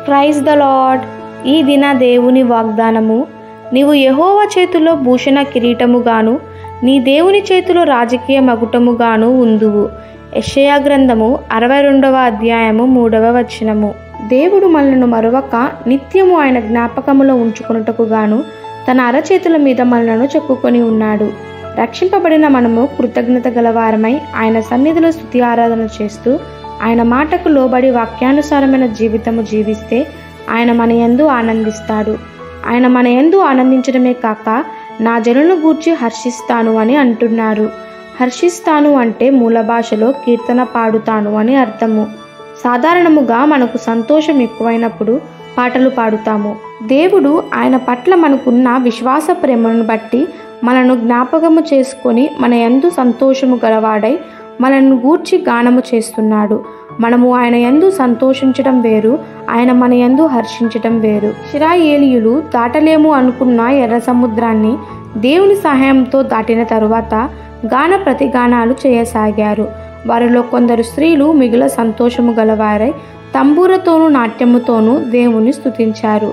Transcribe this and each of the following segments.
Praise the lord. ఈ దిన దేవుని వాగ్దానము, నీవు యెహోవా చేతిలో భూషణ కిరీటముగాను నీ దేవుని చేతిలో రాజకీయ మగుటముగాను ఉందువు. యెషయా గ్రంథము 62వ అధ్యాయము 3వ వచనము. దేవుడు మనలను మరొక నిత్యము ఆయన జ్ఞాపకములో ఉంచుకొనుటకు గాను తన అరచేతుల మీద మనలను చెక్కుకొని ఉన్నాడు. రక్షింపబడిన మనము కృతజ్ఞత గలవారమై ఆయన సన్నిధిలో స్తుతి ఆరాధన చేస్తూ ఆయన మాటకు లోబడి వాక్యానుసారమైన జీవితము జీవిస్తే ఆయన మన యందు ఆనందిస్తాడు. ఆయన మన యందు ఆనందించడమే కాక నా జనులను గూర్చి హర్షిస్తాను అని అంటున్నారు. హర్షిస్తాను అంటే మూల భాషలో కీర్తన పాడుతాను అని అర్థము. సాధారణముగా మనకు సంతోషం ఎక్కువైనప్పుడు పాటలు పాడుతాము. దేవుడు ఆయన పట్ల మనకున్న విశ్వాస ప్రేమను బట్టి మనను జ్ఞాపకము చేసుకొని మన యందు సంతోషము గలవాడై మనను గూర్చి గానము చేస్తున్నాడు. మనము ఆయన యందు సంతోషించడం వేరు, ఆయన మన యందు హర్షించడం వేరు. ఇశ్రాయేలీయులు దాటలేము అనుకున్న ఎర్ర సముద్రాన్ని దేవుని సహాయంతో దాటిన తరువాత గాన ప్రతిగానాలు చేయసాగారు. వారిలో కొందరు స్త్రీలు మిగుల సంతోషము గలవారై తంబూరతోనూ నాట్యముతోనూ దేవుని స్తుతించారు.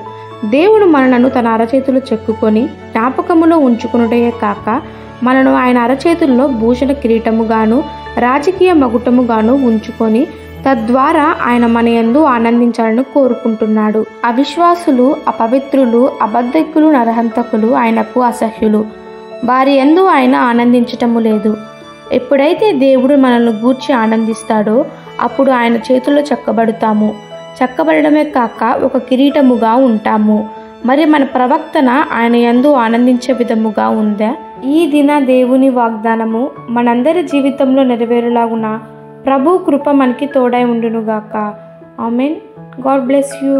దేవుడు మనలను తన అరచేతులు చెక్కుకొని జ్ఞాపకములో ఉంచుకునుటయే కాక మనను ఆయన అరచేతుల్లో భూషణ కిరీటముగాను రాజకీయ మగుటముగాను ఉంచుకొని తద్వారా ఆయన మన యందు ఆనందించాలని కోరుకుంటున్నాడు. అవిశ్వాసులు, అపవిత్రులు, అబద్ధికులు, నరహంతకులు ఆయనకు అసహ్యులు. వారి యందు ఆయన ఆనందించటము లేదు. ఎప్పుడైతే దేవుడు మనల్ని గూర్చి ఆనందిస్తాడో అప్పుడు ఆయన చేతుల్లో చెక్కబడతాము. చెక్కబడమే కాక ఒక కిరీటముగా ఉంటాము. మరి మన ప్రవర్తన ఆయన యందు ఆనందించే విధముగా ఉందా? ఈ దిన దేవుని వాగ్దానము మనందరి జీవితంలో నెరవేరులాగున ప్రభు కృప మనకి తోడై ఉండునుగాక. ఆమెన్. God bless you.